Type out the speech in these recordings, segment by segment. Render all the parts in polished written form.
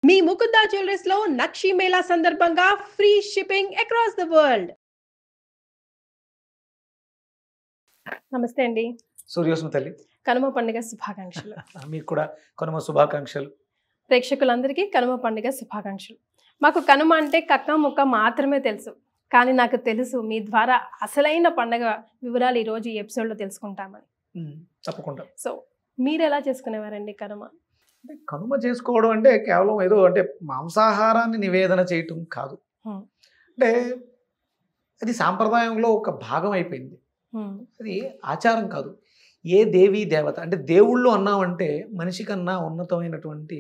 మీ Mukunda jewellers లో నక్షి మేళా సందర్భంగా free shipping across the world. నమస్తే అండి. సూర్యోస్మి తల్లి, కనుమ పండుగ శుభాకాంక్షలు. మీకు కూడా కనుమ శుభాకాంక్షలు. ప్రేక్షకులందరికీ కనుమ పండుగ శుభాకాంక్షలు. మాకు కనుమ అంటే కక్క ముక్క మాత్రమే తెలుసు, కానీ నాకు తెలుసు మీ ద్వారా అసలైన పండుగ వివరాలు ఈరోజు ఈ ఎపిసోడ్లో తెలుసుకుంటామని. తప్పకుండా. సో మీరు ఎలా చేసుకునేవారండి కనుమ? అంటే కనుమ చేసుకోవడం అంటే కేవలం ఏదో అంటే మాంసాహారాన్ని నివేదన చేయటం కాదు. అంటే అది సాంప్రదాయంలో ఒక భాగం అయిపోయింది. అది ఆచారం కాదు. ఏ దేవీ దేవత అంటే దేవుళ్ళు అన్నామంటే మనిషి కన్నా ఉన్నతమైనటువంటి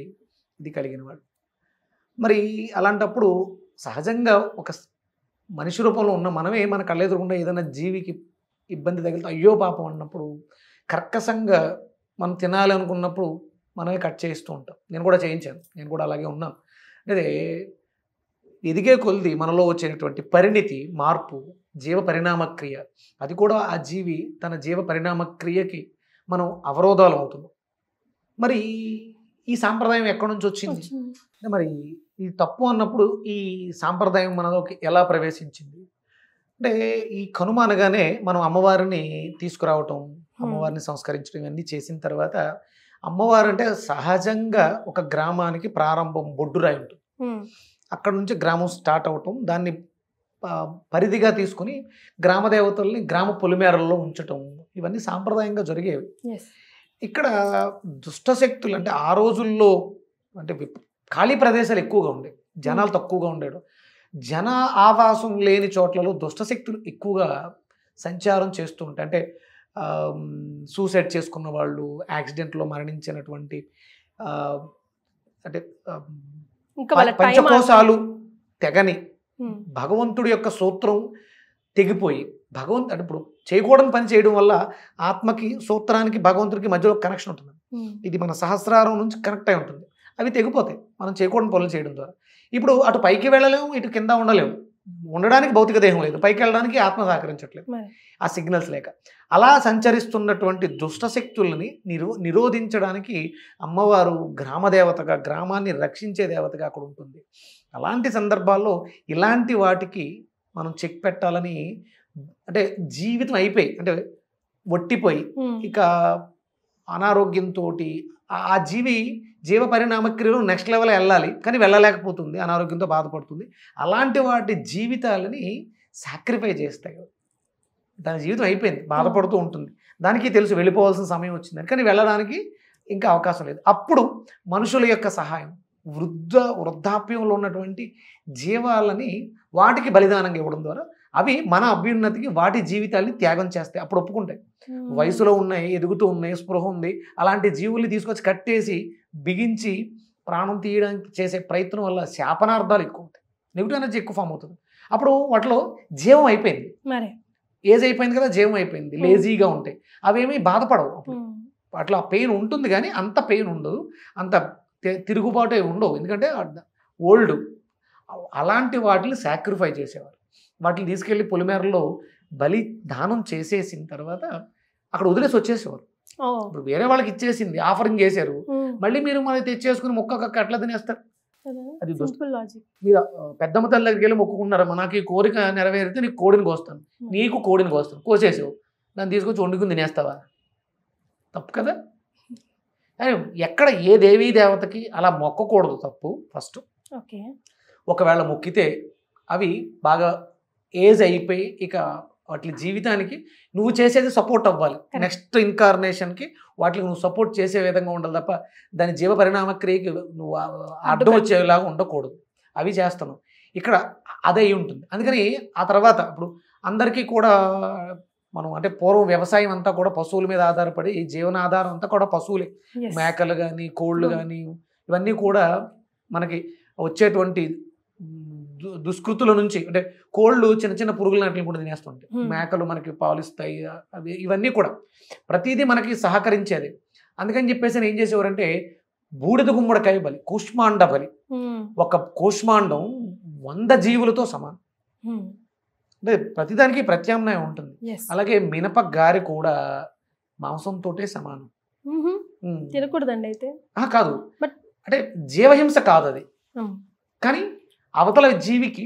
ఇది కలిగిన వాడు. మరి అలాంటప్పుడు సహజంగా ఒక మనిషి రూపంలో ఉన్న మనమే మన కళ్ళెదురకుండా ఏదైనా జీవికి ఇబ్బంది తగిలితే అయ్యో పాపం అన్నప్పుడు కర్కశంగా మనం తినాలి అనుకున్నప్పుడు మనమే కట్ చేస్తూ ఉంటాం. నేను కూడా చేయించాను, నేను కూడా అలాగే ఉన్నాను. అంటే ఎదిగే కొలిది మనలో వచ్చేటువంటి పరిణితి, మార్పు, జీవ పరిణామక్రియ, అది కూడా ఆ జీవి తన జీవ పరిణామక్రియకి మనం అవరోధాలు అవుతున్నాం. మరి ఈ సాంప్రదాయం ఎక్కడి నుంచి వచ్చింది? మరి ఈ తప్పు అన్నప్పుడు ఈ సాంప్రదాయం మనలోకి ఎలా ప్రవేశించింది అంటే ఈ కనుమ అనగానే మనం అమ్మవారిని తీసుకురావటం, అమ్మవారిని సంస్కరించడం ఇవన్నీ చేసిన తర్వాత అమ్మవారు అంటే సహజంగా ఒక గ్రామానికి ప్రారంభం బొడ్డురాయి ఉంటుంది. అక్కడ నుంచి గ్రామం స్టార్ట్ అవటం, దాన్ని పరిధిగా తీసుకుని గ్రామ దేవతల్ని గ్రామ పొలిమేరల్లో ఉంచటం, ఇవన్నీ సాంప్రదాయంగా జరిగేవి. ఇక్కడ దుష్టశక్తులు అంటే ఆ రోజుల్లో అంటే ఖాళీ ప్రదేశాలు ఎక్కువగా ఉండేవి, జనాలు తక్కువగా ఉండేవి. జన ఆవాసం లేని చోట్లలో దుష్టశక్తులు ఎక్కువగా సంచారం చేస్తూ ఉంటాయి. అంటే సూసైడ్ చేసుకున్న వాళ్ళు, యాక్సిడెంట్లో మరణించినటువంటి, అంటే పంచకోశాలు తెగని, భగవంతుడి యొక్క సూత్రం తెగిపోయి, అంటే ఇప్పుడు చేయకూడని పని చేయడం వల్ల ఆత్మకి సూత్రానికి భగవంతుడికి మధ్యలో కనెక్షన్ ఉంటుంది. ఇది మన సహస్రారం నుంచి కనెక్ట్ అయి ఉంటుంది. అవి తెగిపోతాయి మనం చేయకూడని పనులు చేయడం ద్వారా. ఇప్పుడు అటు పైకి వెళ్ళలేము, ఇటు కింద ఉండలేము. ఉండడానికి భౌతిక దేహం లేదు, పైకి వెళ్ళడానికి ఆత్మ సహకరించట్లేదు ఆ సిగ్నల్స్ లేక. అలా సంచరిస్తున్నటువంటి దుష్టశక్తుల్ని నిరోధించడానికి అమ్మవారు గ్రామదేవతగా, గ్రామాన్ని రక్షించే దేవతగా అక్కడ ఉంటుంది. అలాంటి సందర్భాల్లో ఇలాంటి వాటికి మనం చెక్ పెట్టాలని, అంటే జీవితం అయిపోయి అంటే ఒట్టిపోయి ఇక అనారోగ్యంతో ఆ జీవ పరిణామక్రియలో నెక్స్ట్ లెవెల్ వెళ్ళాలి, కానీ వెళ్ళలేకపోతుంది, అనారోగ్యంతో బాధపడుతుంది. అలాంటి వాటి జీవితాలని సాక్రిఫై చేస్తాయి. దాని జీవితం అయిపోయింది, బాధపడుతూ ఉంటుంది, దానికి తెలుసు వెళ్ళిపోవాల్సిన సమయం వచ్చిందని, కానీ వెళ్ళడానికి ఇంకా అవకాశం లేదు. అప్పుడు మనుషుల యొక్క సహాయం, వృద్ధాప్యంలో ఉన్నటువంటి జీవాలని వాటికి బలిదానంగా ఇవ్వడం ద్వారా అవి మన అభ్యున్నతికి వాటి జీవితాన్ని త్యాగం చేస్తాయి. అప్పుడు ఒప్పుకుంటాయి. వయసులో ఉన్నాయి, ఎదుగుతూ ఉన్నాయి, స్పృహ ఉంది, అలాంటి జీవుల్ని తీసుకొచ్చి కట్టేసి బిగించి ప్రాణం తీయడానికి చేసే ప్రయత్నం వల్ల శాపనార్థాలు ఎక్కువ ఉంటాయి, నెగిటివ్ ఎనర్జీ ఎక్కువ ఫామ్ అవుతుంది. అప్పుడు వాటిలో జీవం అయిపోయింది, ఏజ్ అయిపోయింది కదా, జీవం అయిపోయింది, లేజీగా ఉంటాయి, అవేమీ బాధపడవు. అప్పుడు అట్లా పెయిన్ ఉంటుంది కానీ అంత పెయిన్ ఉండదు, అంత తిరుగుబాటు ఉండవు, ఎందుకంటే ఓల్డ్. అలాంటి వాటిని సాక్రిఫై చేసేవారు. వాటిని తీసుకెళ్ళి పొలిమేరలో బలి దానం చేసేసిన తర్వాత అక్కడ వదిలేసి వచ్చేసేవారు. ఇప్పుడు వేరే వాళ్ళకి ఇచ్చేసింది, ఆఫరింగ్ చేశారు, మళ్ళీ మీరు మనకి తెచ్చేసుకుని మొక్క ఎట్లా తినేస్తారు? అది మీరు పెద్దమ్మ తల్లి దగ్గరికి వెళ్ళి మొక్కుకున్నారు, నాకు ఈ కోరిక నెరవేరితే నీకు కోడిని కోస్తాను, నీకు కోడిని కోస్తాను, కోసేసావు, దాన్ని తీసుకొచ్చి వండుకుని తినేస్తావా? తప్పు కదా. కానీ ఎక్కడ ఏ దేవీ దేవతకి అలా మొక్కకూడదు, తప్పు ఫస్ట్. ఒకవేళ మొక్కితే అవి బాగా ఏజ్ అయిపోయి ఇక వాటి జీవితానికి నువ్వు చేసేది సపోర్ట్ అవ్వాలి, నెక్స్ట్ ఇన్కార్నేషన్కి వాటికి నువ్వు సపోర్ట్ చేసే విధంగా ఉండాలి తప్ప దాని జీవ పరిణామక్రియకి నువ్వు అడ్డం వచ్చేలాగా ఉండకూడదు. అవి చేస్తాను ఇక్కడ, అదే ఉంటుంది. అందుకని ఆ తర్వాత ఇప్పుడు అందరికీ కూడా మనం అంటే పూర్వం వ్యవసాయం అంతా కూడా పశువుల మీద ఆధారపడి, జీవనాధారం అంతా కూడా పశువులే, మేకలు కానీ కోళ్ళు కానీ ఇవన్నీ కూడా మనకి వచ్చేటువంటి దుష్కృతుల నుంచి, అంటే కోళ్ళు చిన్న చిన్న పురుగుల నాటిని కూడా తినేస్తుంటాయి, మేకలు మనకి పాలిస్తాయి, అవి ఇవన్నీ కూడా ప్రతిదీ మనకి సహకరించేది. అందుకని చెప్పేసి ఏం చేసేవారంటే బూడిద గుమ్మడికాయ బలి, కూష్మాండ బలి. ఒక కూష్మాండం 100 జీవులతో సమానం. అంటే ప్రతిదానికి ప్రత్యామ్నాయం ఉంటుంది. అలాగే మినప గారి కూడా మాంసంతో సమానం. తినకూడదండి అయితే? కాదు, అంటే జీవహింస కాదు అది, కానీ అవతల జీవికి,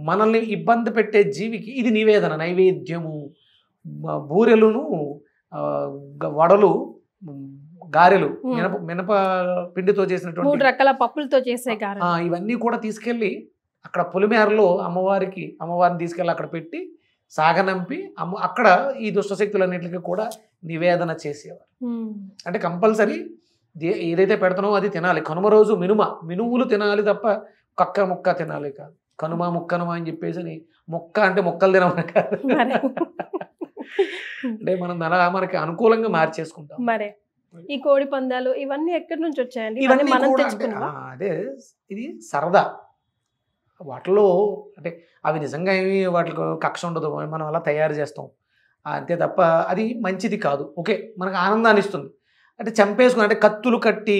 మనల్ని ఇబ్బంది పెట్టే జీవికి ఇది నివేదన, నైవేద్యము. బూరెలును, వడలు, గారెలు, మినప పిండితో చేసినటువంటి 3 రకాల పప్పులతో చేసే గారెలు, ఇవన్నీ కూడా తీసుకెళ్ళి అక్కడ పొలిమేరలో అమ్మవారిని తీసుకెళ్ళి అక్కడ పెట్టి సాగనంపి అక్కడ ఈ దుష్టశక్తులన్నింటికి కూడా నివేదన చేసేవారు. అంటే కంపల్సరీ ఏదైతే పెడతానో అది తినాలి. కనుమ రోజు మినుములు తినాలి తప్ప కక్క ముక్క తినాలి కాదు. కనుమ ముక్కనుమ అని చెప్పేసి మొక్క అంటే మొక్కలు తినమని కాదు. అంటే మనం అలా మనకి అనుకూలంగా మార్చేసుకుంటాం. మరే ఈ కోడి పందాలు ఇవన్నీ ఎక్కడి నుంచి వచ్చాయండి? ఇవన్నీ కూడా అదే ఇది సరదా. వాటిలో అంటే అవి నిజంగా ఏమి వాటికి కక్ష ఉండదు, మనం అలా తయారు చేస్తాం అంతే తప్ప అది మంచిది కాదు. ఓకే, మనకు ఆనందాన్ని ఇస్తుంది. అంటే చంపేసుకుని, అంటే కత్తులు కట్టి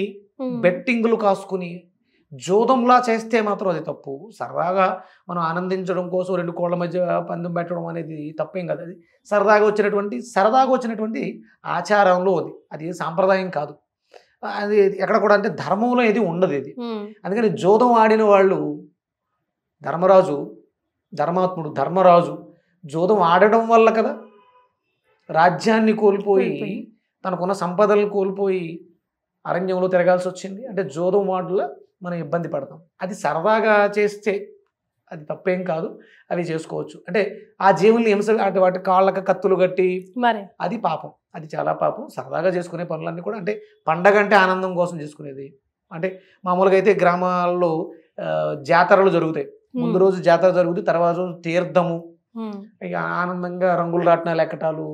బెట్టింగులు కాసుకుని జోదంలా చేస్తే మాత్రం అది తప్పు. సరదాగా మనం ఆనందించడం కోసం 2 కోళ్ళ మధ్య పందెం పెట్టడం అనేది తప్పేం కాదు. అది సరదాగా వచ్చినటువంటి ఆచారంలో అది సాంప్రదాయం కాదు. అది ఎక్కడ కూడా అంటే ధర్మంలో ఏది ఉండదు ఇది. అందుకని జోదం ఆడిన వాళ్ళు ధర్మరాజు జోదం ఆడడం వల్ల కదా రాజ్యాన్ని కోల్పోయి తనకున్న సంపదలను కోల్పోయి అరణ్యంలో తిరగాల్సి వచ్చింది. అంటే జోదం ఆటల మనం ఇబ్బంది పడతాం. అది సరదాగా చేస్తే అది తప్పేం కాదు, అవి చేసుకోవచ్చు. అంటే ఆ జీవుల్ని హింస, అంటే వాటి కాళ్ళకి కత్తులు కట్టి అది పాపం, అది చాలా పాపం. సరదాగా చేసుకునే పనులన్నీ కూడా అంటే పండగ అంటే ఆనందం కోసం చేసుకునేది. అంటే మామూలుగా అయితే గ్రామాల్లో జాతరలు జరుగుతాయి. ముందు రోజు జాతర జరుగుతుంది, తర్వాత రోజు తీర్థము, ఇక ఆనందంగా రంగుల రాట్నాలు ఎక్కటాలు,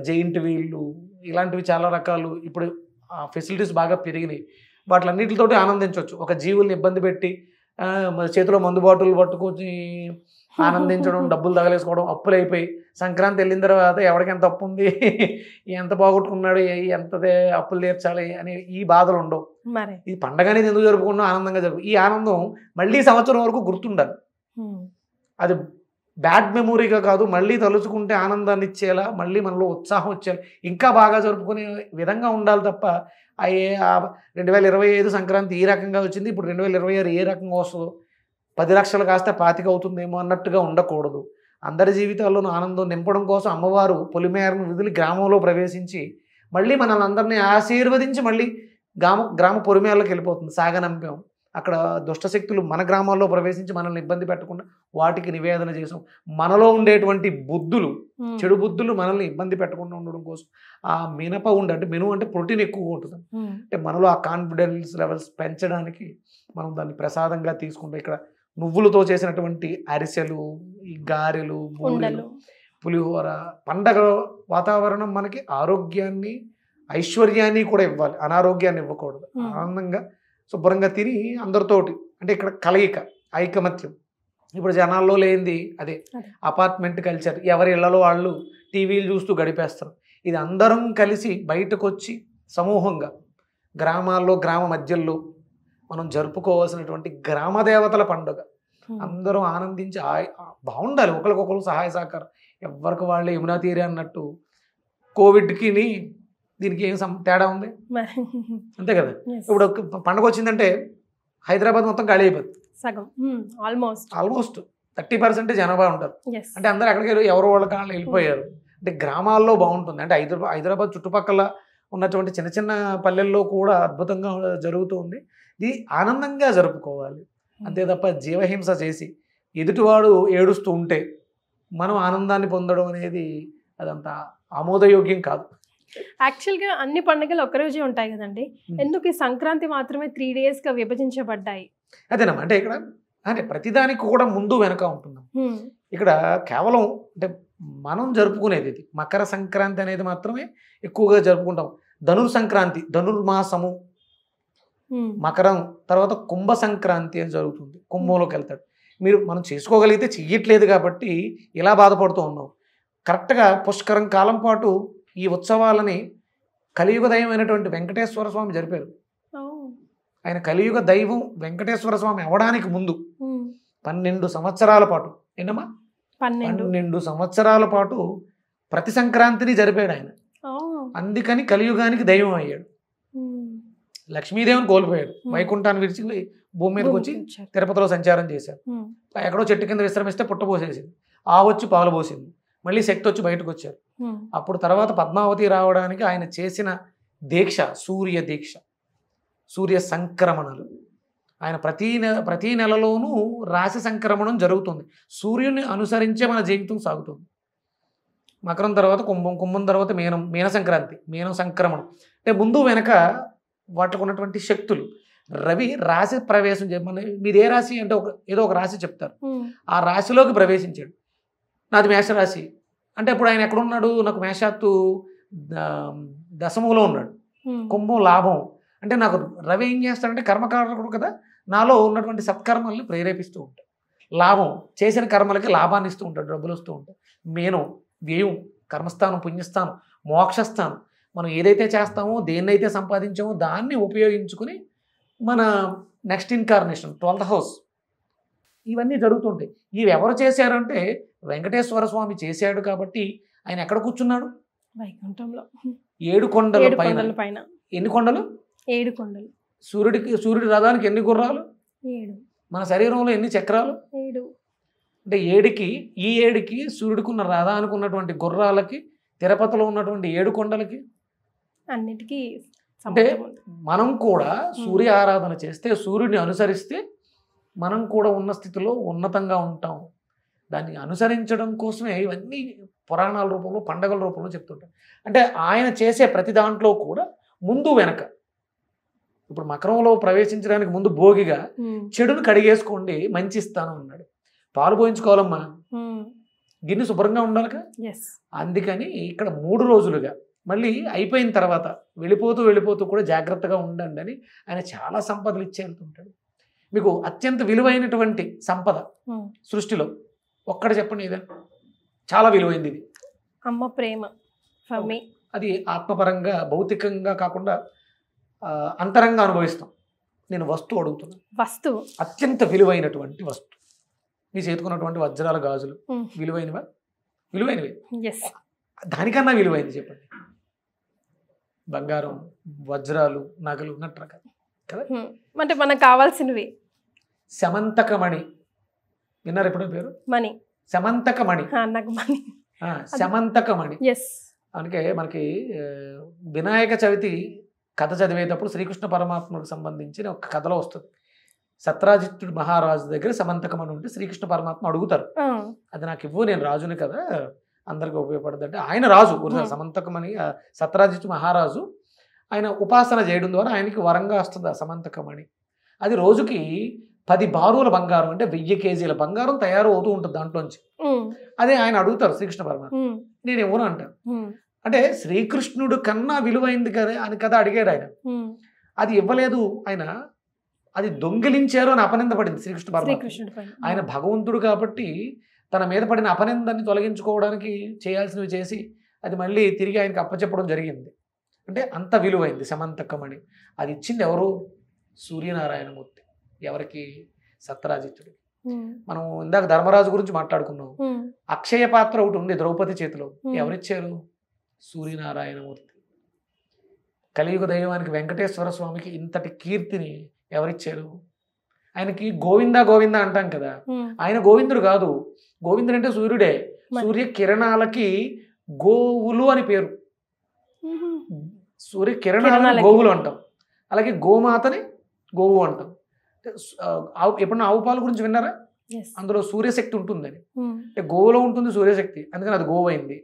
జైంట్ వీళ్ళు, ఇలాంటివి చాలా రకాలు ఇప్పుడు ఫెసిలిటీస్ బాగా పెరిగినాయి. వాటిలన్నిటితోటి ఆనందించవచ్చు. ఒక జీవుల్ని ఇబ్బంది పెట్టి చేతిలో మందు బాటిల్ పట్టుకొని ఆనందించడం, డబ్బులు తగలేసుకోవడం, అప్పులు అయిపోయి సంక్రాంతి వెళ్ళిన తర్వాత ఎవరికి ఎంత అప్పు ఉంది, ఎంత బాగొట్టుకున్నాడు, ఎంత అప్పులు తీర్చాలి అనే ఈ బాధలు ఉండవు. ఈ పండగ అనేది ఎందుకు జరుపుకున్నా ఆనందంగా జరుపు. ఈ ఆనందం మళ్ళీ సంవత్సరం వరకు గుర్తుండాలి. అది బ్యాడ్ మెమొరీగా కాదు, మళ్ళీ తలుచుకుంటే ఆనందాన్ని ఇచ్చేలా, మళ్ళీ మనలో ఉత్సాహం వచ్చేలా, ఇంకా బాగా జరుపుకునే విధంగా ఉండాలి తప్ప 2025 సంక్రాంతి ఈ రకంగా వచ్చింది, ఇప్పుడు 2026 ఏ రకంగా వస్తుందో, 10 లక్షలు కాస్త 25 అవుతుందేమో అన్నట్టుగా ఉండకూడదు. అందరి జీవితాల్లోనూ ఆనందం నింపడం కోసం అమ్మవారు పొలిమేరను వదిలి గ్రామంలో ప్రవేశించి మళ్ళీ మనల్ని అందరినీ ఆశీర్వదించి మళ్ళీ గ్రామ పొలిమేరలోకి వెళ్ళిపోతుంది. సాగనంపాం. అక్కడ దుష్టశక్తులు మన గ్రామాల్లో ప్రవేశించి మనల్ని ఇబ్బంది పెట్టకుండా వాటికి నివేదన చేసాం. మనలో ఉండేటువంటి బుద్ధులు, చెడు బుద్ధులు మనల్ని ఇబ్బంది పెట్టకుండా ఉండడం కోసం ఆ మినప అంటే మినుము అంటే ప్రోటీన్ ఎక్కువగా ఉంటుంది. అంటే మనలో ఆ కాన్ఫిడెన్స్ లెవెల్స్ పెంచడానికి మనం దాన్ని ప్రసాదంగా తీసుకుంటాం. ఇక్కడ నువ్వులతో చేసినటువంటి అరిసెలు, ఈ గారెలు, బూరెలు, పులిహోర. పండగ వాతావరణం మనకి ఆరోగ్యాన్ని, ఐశ్వర్యాన్ని కూడా ఇవ్వాలి, అనారోగ్యాన్ని ఇవ్వకూడదు. ఆనందంగా శుభ్రంగా తిని అందరితోటి, అంటే ఇక్కడ కలయిక, ఐకమత్యం. ఇప్పుడు జనాల్లో లేనిది అదే అపార్ట్మెంట్ కల్చర్. ఎవరి ఇళ్లలో వాళ్ళు టీవీలు చూస్తూ గడిపేస్తారు. ఇది అందరం కలిసి బయటకు వచ్చి సమూహంగా గ్రామాల్లో, గ్రామ మధ్యలో మనం జరుపుకోవాల్సినటువంటి గ్రామ దేవతల పండుగ. అందరం ఆనందించి బాగుండాలి, ఒకరికొకరు సహాయ సహకారం. ఎవరికి వాళ్ళే యమునా తీరే అన్నట్టు కోవిడ్కి దీనికి ఏం తేడా ఉంది? అంతే కదా. ఇప్పుడు పండుగ వచ్చిందంటే హైదరాబాద్ మొత్తం ఖాళీ అయిపోతుంది. ఆల్మోస్ట్ 30% జనాభా ఉంటారు. అంటే అందరూ అక్కడికి ఎవరు వాళ్ళ కాళ్ళు వెళ్ళిపోయారు. అంటే గ్రామాల్లో బాగుంటుంది. అంటే హైదరాబాద్ చుట్టుపక్కల ఉన్నటువంటి చిన్న చిన్న పల్లెల్లో కూడా అద్భుతంగా జరుగుతుంది. ఇది ఆనందంగా జరుపుకోవాలి అంతే తప్ప జీవహింస చేసి ఎదుటివాడు ఏడుస్తూ ఉంటే మనం ఆనందాన్ని పొందడం అనేది అదంతా ఆమోదయోగ్యం కాదు. యాక్చువల్గా అన్ని పండుగలు ఒక్కరోజే ఉంటాయి కదండి, ఎందుకు ఈ సంక్రాంతి మాత్రమే 3 daysగా విభజించబడ్డాయి? అదేనమ్మా, అంటే ఇక్కడ అంటే ప్రతిదానికి కూడా ముందు వెనక ఉంటున్నాం. ఇక్కడ కేవలం అంటే మనం జరుపుకునేది ఇది మకర సంక్రాంతి అనేది మాత్రమే ఎక్కువగా జరుపుకుంటాం. సంక్రాంతి, ధనుర్మాసము, మకరం తర్వాత కుంభ సంక్రాంతి అని జరుగుతుంది. కుంభంలోకి వెళ్తాడు. మనం చేసుకోగలిగితే చెయ్యట్లేదు కాబట్టి ఇలా బాధపడుతూ ఉన్నాం. కరెక్ట్గా పుష్కరం కాలం పాటు ఈ ఉత్సవాలని కలియుగ దైవం అయినటువంటి వెంకటేశ్వర స్వామి జరిపారు. ఆయన కలియుగ దైవం వెంకటేశ్వర స్వామి అవడానికి ముందు 12 సంవత్సరాల పాటు, ఏంటమ్మా 12 సంవత్సరాల పాటు ప్రతి సంక్రాంతిని జరిపాడు ఆయన. అందుకని కలియుగానికి దైవం అయ్యాడు. లక్ష్మీదేవిని కోల్పోయాడు, వైకుంఠాన్ని విడిచి భూమి మీదకి వచ్చి తిరుపతిలో సంచారం చేశారు. ఎక్కడో చెట్టు కింద విశ్రమిస్తే పుట్టపోసేసింది, వచ్చి పాలు పోసింది, మళ్ళీ శక్తి వచ్చి బయటకు వచ్చారు. అప్పుడు తర్వాత పద్మావతి రావడానికి ఆయన చేసిన దీక్ష సూర్య దీక్ష, సూర్య సంక్రమణలు. ఆయన ప్రతి నెలలోనూ రాశి సంక్రమణం జరుగుతుంది. సూర్యుని అనుసరించే మన జీవితం సాగుతుంది. మకరం తర్వాత కుంభం, కుంభం తర్వాత మీనం, మీన సంక్రాంతి, మీనం సంక్రమణం. అంటే ముందు వెనక వాటికి ఉన్నటువంటి శక్తులు. రవి రాశి ప్రవేశం మీది ఏ రాశి అంటే ఏదో ఒక రాశి చెప్తారు, ఆ రాశిలోకి ప్రవేశించాడు. నాది మేషరాశి అంటే ఇప్పుడు ఆయన ఎక్కడున్నాడు, నాకు మేషాత్తు దశమంలో ఉన్నాడు, కుంభం లాభం. అంటే నాకు రవి ఏం చేస్తాడంటే కర్మకారకుడు కదా, నాలో ఉన్నటువంటి సత్కర్మల్ని ప్రేరేపిస్తూ ఉంటాడు. లాభం చేసిన కర్మలకి లాభాన్ని ఇస్తూ ఉంటాడు, డబ్బులు వస్తూ ఉంటాయి. మీనం వ్యయం, కర్మస్థానం, పుణ్యస్థానం, మోక్షస్థానం. మనం ఏదైతే చేస్తామో, దేన్నైతే సంపాదించామో దాన్ని ఉపయోగించుకుని మన నెక్స్ట్ ఇన్కార్నేషన్ 12th హౌస్, ఇవన్నీ జరుగుతుంటాయి. ఇవి ఎవరు చేశారంటే వెంకటేశ్వర స్వామి చేశాడు. కాబట్టి ఆయన ఎక్కడ కూర్చున్నాడు, వైకుంఠంలో 7 కొండల పైన. ఎన్ని కొండలు? 7 కొండలు. సూర్యుడి రథానికి ఎన్ని గుర్రాలు? 7. మన శరీరంలో ఎన్ని చక్రాలు? 7. అంటే 7కి, ఈ 7కి సూర్యుడికి ఉన్న రథానికి ఉన్నటువంటి గుర్రాలకి, తిరుపతిలో ఉన్నటువంటి 7 కొండలకి, అన్నిటికీ. అంటే మనం కూడా సూర్య ఆరాధన చేస్తే, సూర్యుడిని అనుసరిస్తే మనం కూడా ఉన్న స్థితిలో ఉన్నతంగా ఉంటాం. దాన్ని అనుసరించడం కోసమే ఇవన్నీ పురాణాల రూపంలో, పండగల రూపంలో చెప్తుంటాం. అంటే ఆయన చేసే ప్రతి దాంట్లో కూడా ముందు వెనక, ఇప్పుడు మకరంలో ప్రవేశించడానికి ముందు భోగిగా చెడును కడిగేసుకోండి, మంచి ఇస్తాను అన్నాడు. పాలు పోయించుకోవాలమ్మా, గిన్నె శుభ్రంగా ఉండాలిగా. అందుకని ఇక్కడ 3 రోజులుగా, మళ్ళీ అయిపోయిన తర్వాత వెళ్ళిపోతూ కూడా జాగ్రత్తగా ఉండండి అని ఆయన చాలా సంపదలు ఇచ్చి వెళ్తుంటాడు. మీకు అత్యంత విలువైనటువంటి సంపద సృష్టిలో ఒక్కడ చెప్పండి, ఇదే చాలా విలువైంది. ఇది అమ్మ ప్రేమ. అది ఆత్మపరంగా, భౌతికంగా కాకుండా అంతరంగా అనుభవిస్తాం. నేను వస్తువు అడుగుతున్నాను, వస్తువు అత్యంత విలువైనటువంటి వస్తువు. మీ చేతుకున్నటువంటి వజ్రాల గాజులు విలువైనవా? విలువైనవి. దానికన్నా విలువైంది చెప్పండి. బంగారం, వజ్రాలు, నగలు ఉన్నట్టు కదా. అంటే మనకు కావాల్సినవి. శమంతకమణి విన్నారు ఎప్పుడో పేరు? మణి. శమంతకమణి. శమంతకమణి. అందుకే మనకి వినాయక చవితి కథ చదివేటప్పుడు శ్రీకృష్ణ పరమాత్మకు సంబంధించిన ఒక కథలో వస్తుంది. సత్రాజిత్తుడు మహారాజు దగ్గర సమంతకమని ఉంటే శ్రీకృష్ణ పరమాత్మ అడుగుతారు, అది నాకు ఇవ్వు, నేను రాజుని కదా, అందరికి ఉపయోగపడదు అంటే. ఆయన రాజు సమంతకమని, సత్రాజిత్తు మహారాజు, ఆయన ఉపాసన చేయడం ద్వారా ఆయనకి వరంగా వస్తుంది ఆ సమంతకమని. అది రోజుకి 10 బారుల బంగారం, అంటే 1000 కేజీల బంగారం తయారు అవుతూ ఉంటుంది దాంట్లోంచి. అదే ఆయన అడుగుతారు శ్రీకృష్ణ పరమాత్మ, నేను ఇవ్వను అంటాను. అంటే శ్రీకృష్ణుడు కన్నా విలువైంది కదా అని కదా అడిగాడు ఆయన. అది ఇవ్వలేదు ఆయన, అది దొంగిలించారు అని అపనింద పడింది శ్రీకృష్ణ పరమాత్మ. ఆయన భగవంతుడు కాబట్టి తన మీద పడిన అపనిందాన్ని తొలగించుకోవడానికి చేయాల్సినవి చేసి అది మళ్ళీ తిరిగి ఆయనకి అప్పచెప్పడం జరిగింది. అంటే అంత విలువైంది సమంతకమణి. అది ఇచ్చింది ఎవరు? సూర్యనారాయణమూర్తి. ఎవరికి? సత్రాజిత్తుడికి. మనం ఇందాక ధర్మరాజు గురించి మాట్లాడుకున్నాం. అక్షయ పాత్ర ఒకటి ఉంది ద్రౌపది చేతిలో, ఎవరిచ్చారు? సూర్యనారాయణమూర్తి. కలియుగ దైవానికి వెంకటేశ్వర స్వామికి ఇంతటి కీర్తిని ఎవరిచ్చారు? ఆయనకి గోవింద గోవింద అంటాం కదా, ఆయన గోవిందుడు కాదు. గోవిందుడు అంటే సూర్యుడే. సూర్య కిరణాలకి గోవులు అని పేరు. సూర్య కిరణాలని గోవులు అంటాం, అలాగే గోమాతని గోవు అంటాం. ఎప్పుడన్నా ఆవు పాలు గురించి విన్నారా? అందులో సూర్యశక్తి ఉంటుందని. అంటే గోవులో ఉంటుంది సూర్యశక్తి, అందుకని అది గోవైంది,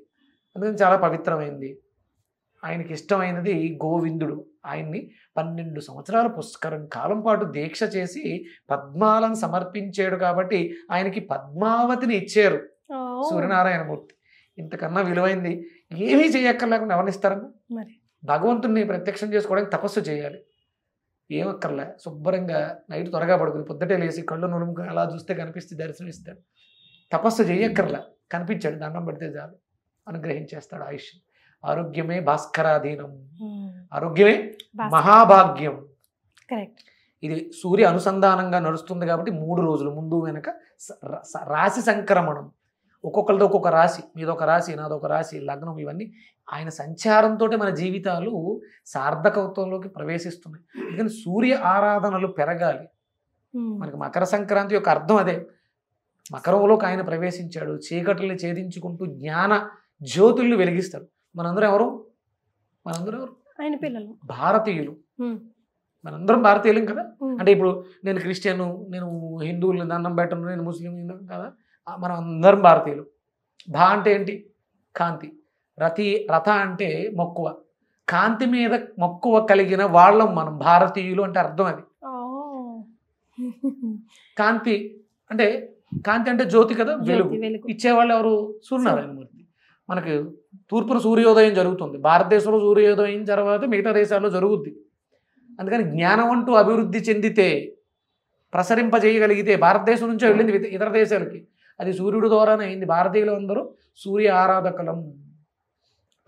అందుకని చాలా పవిత్రమైంది. ఆయనకి ఇష్టమైనది గోవిందుడు. ఆయన్ని 12 సంవత్సరాల పుష్కరం కాలం పాటు దీక్ష చేసి పద్మాలను సమర్పించాడు కాబట్టి ఆయనకి పద్మావతిని ఇచ్చారు సూర్యనారాయణమూర్తి. ఇంతకన్నా విలువైంది ఏమీ చేయక్కర్లేకుండా ఎవరినిస్తారన్నా? భగవంతుడిని ప్రత్యక్షం చేసుకోవడానికి తపస్సు చేయాలి, ఏమక్కర్లే. శుభ్రంగా నైట్ త్వరగా పడుకుని పొద్దుటే లేచి కళ్ళు నులుముకుని అలా చూస్తే కనిపిస్తే దర్శనం ఇస్తాడు. తపస్సు చేయక్కర్లే, కనిపించాడు, దండం పెడితే చాలు, అనుగ్రహించేస్తాడు ఆయుష్. ఆరోగ్యమే భాస్కరాధీనం, ఆరోగ్యమే మహాభాగ్యం. ఇది సూర్య అనుసంధానంగా నడుస్తుంది కాబట్టి 3 రోజులు ముందు వెనక రాశి సంక్రమణం. ఒక్కొక్కరిది ఒక్కొక్క రాశి, మీదొక రాశి, నాదొక రాశి, లగ్నం, ఇవన్నీ ఆయన సంచారంతో మన జీవితాలు సార్థకత్వంలోకి ప్రవేశిస్తున్నాయి. అందుకని సూర్య ఆరాధనలు పెరగాలి. మనకి మకర సంక్రాంతి యొక్క అర్థం అదే. మకరంలోకి ఆయన ప్రవేశించాడు, చీకటిని ఛేదించుకుంటూ జ్ఞాన జ్యోతుల్ని వెలిగిస్తాడు. మనందరం ఎవరు? ఆయన పిల్లలు, భారతీయులు. మనందరం భారతీయులం కదా. అంటే ఇప్పుడు నేను క్రిస్టియన్, నేను హిందువుల్ని దండం పెట్టను, నేను ముస్లిం కదా, మనం అందరం భారతీయులు. భా అంటే ఏంటి? కాంతి. రథ అంటే మక్కువ. కాంతి మీద మక్కువ కలిగిన వాళ్ళం మనం భారతీయులు అంటే అర్థం అది. కాంతి అంటే జ్యోతి కదా, వెలుగు ఇచ్చేవాళ్ళు ఎవరు? సూర్యనారాయణమూర్తి. మనకి తూర్పున సూర్యోదయం జరుగుతుంది, భారతదేశంలో సూర్యోదయం తర్వాత మిగతా దేశాల్లో జరుగుద్ది. అందుకని జ్ఞానం అంటూ అభివృద్ధి చెందితే, ప్రసరింపజేయగలిగితే, భారతదేశం నుంచే వెళ్ళింది ఇతర దేశాలకి, అది సూర్యుడి ద్వారానే అయింది. భారతీయులు అందరూ సూర్య ఆరాధకులం.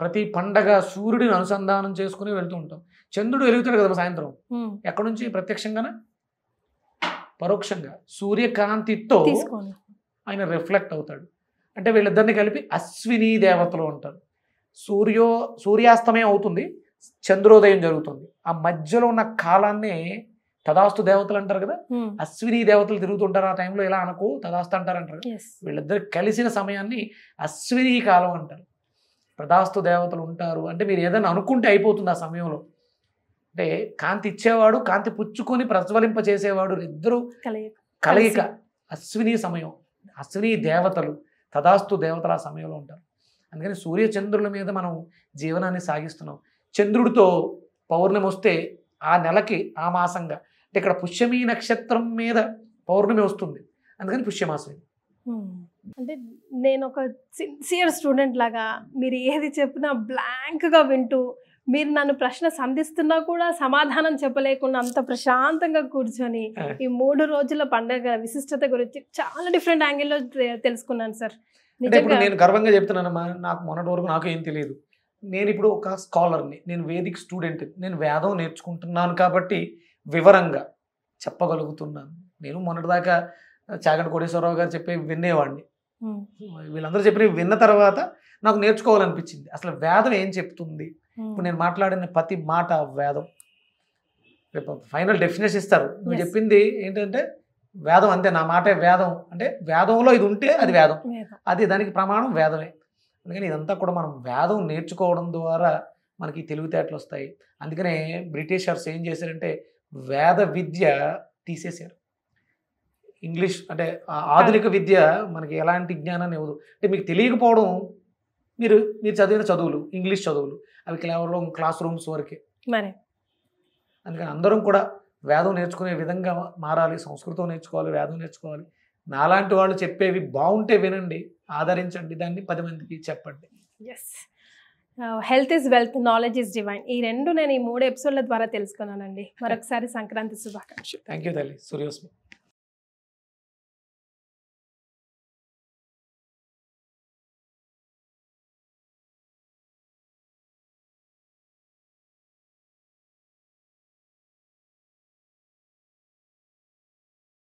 ప్రతి పండగ సూర్యుడిని అనుసంధానం చేసుకుని వెళ్తూ ఉంటాం. చంద్రుడు వెలుగుతాడు కదా సాయంత్రం, ఎక్కడి నుంచి? ప్రత్యక్షంగానే పరోక్షంగా సూర్యకాంతితో ఆయన రిఫ్లెక్ట్ అవుతాడు. అంటే వీళ్ళిద్దరిని కలిపి అశ్విని దేవతలు అంటారు. సూర్యాస్తమయం అవుతుంది, చంద్రోదయం జరుగుతుంది, ఆ మధ్యలో ఉన్న కాలాన్నే తదాస్తు దేవతలు అంటారు కదా. అశ్విని దేవతలు తిరుగుతుంటారు ఆ టైంలో, ఇలా అనుకో తదాస్తు అంటారు. వీళ్ళిద్దరు కలిసిన సమయాన్ని అశ్విని కాలం అంటారు. తదాస్తు దేవతలు ఉంటారు అంటే మీరు ఏదైనా అనుకుంటే అయిపోతుంది ఆ సమయంలో. అంటే కాంతి ఇచ్చేవాడు, కాంతి పుచ్చుకొని ప్రజ్వలింప చేసేవాడు, ఇద్దరు కలయిక అశ్విని సమయం. అశ్విని దేవతలు, తదాస్తు దేవతలు ఆ సమయంలో ఉంటారు. అందుకని సూర్యచంద్రుల మీద మనం జీవనాన్ని సాగిస్తున్నాం. చంద్రుడితో పౌర్ణమి వస్తే ఆ నెలకి ఆ మాసంగా, అంటే ఇక్కడ పుష్యమి నక్షత్రం మీద పౌర్ణమి వస్తుంది, అందుకని పుష్యమాసం. అంటే నేను ఒక సిన్సియర్ స్టూడెంట్ లాగా మీరు ఏది చెప్పినా బ్లాంక్గా వింటూ, మీరు నన్ను ప్రశ్న సంధిస్తున్నా కూడా సమాధానం చెప్పలేకుండా అంత ప్రశాంతంగా కూర్చొని ఈ 3 రోజుల పండుగ విశిష్టత గురించి చాలా డిఫరెంట్ యాంగిల్లో తెలుసుకున్నాను సార్. నేను గర్వంగా చెప్తున్నానమ్మా, నాకు మొన్నటి వరకు నాకు ఏం తెలియదు. నేను ఇప్పుడు ఒక స్కాలర్ని, నేను వేదిక్ స్టూడెంట్, నేను వేదం నేర్చుకుంటున్నాను కాబట్టి వివరంగా చెప్పగలుగుతున్నాను. నేను మొన్నటిదాకా చాగంటి కోటేశ్వరరావు గారు చెప్పే వినేవాడిని, వీళ్ళందరూ చెప్పినవి విన్న తర్వాత నాకు నేర్చుకోవాలనిపించింది. అసలు వేదం ఏం చెప్తుంది? ఇప్పుడు నేను మాట్లాడిన ప్రతి మాట వేదం. రేపు ఫైనల్ డెఫినేషన్ ఇస్తారు, నువ్వు చెప్పింది ఏంటంటే వేదం అంతే, నా మాటే వేదం అంటే వేదంలో ఇది ఉంటే అది వేదం, అది దానికి ప్రమాణం వేదమే. అందుకని ఇదంతా కూడా మనం వేదం నేర్చుకోవడం ద్వారా మనకి తెలివితేటలు వస్తాయి. అందుకనే బ్రిటిషర్స్ ఏం చేశారంటే వేద విద్య తీసేశారు. ఇంగ్లీష్ అంటే ఆధునిక విద్య మనకి ఎలాంటి జ్ఞానాన్ని ఇవ్వదు. అంటే మీకు తెలియకపోవడం, మీరు చదివిన చదువులు, ఇంగ్లీష్ చదువులు, అవి కేవలం క్లాస్ రూమ్స్ వరకే. అందుకని అందరం కూడా వేదం నేర్చుకునే విధంగా మారాలి. సంస్కృతం నేర్చుకోవాలి, వేదం నేర్చుకోవాలి. నాలాంటి వాళ్ళు చెప్పేవి బాగుంటే వినండి, ఆదరించండి, దాన్ని 10 మందికి చెప్పండి. Yes, health is wealth, knowledge is divine. ఈ రెండు నేను ఈ 3 ఎపిసోడ్ల ద్వారా తెలుసుకున్నానండి. మరొకసారి సంక్రాంతి శుభాకాంక్షలు. థ్యాంక్ యూ తల్లి. సూర్యోస్మి.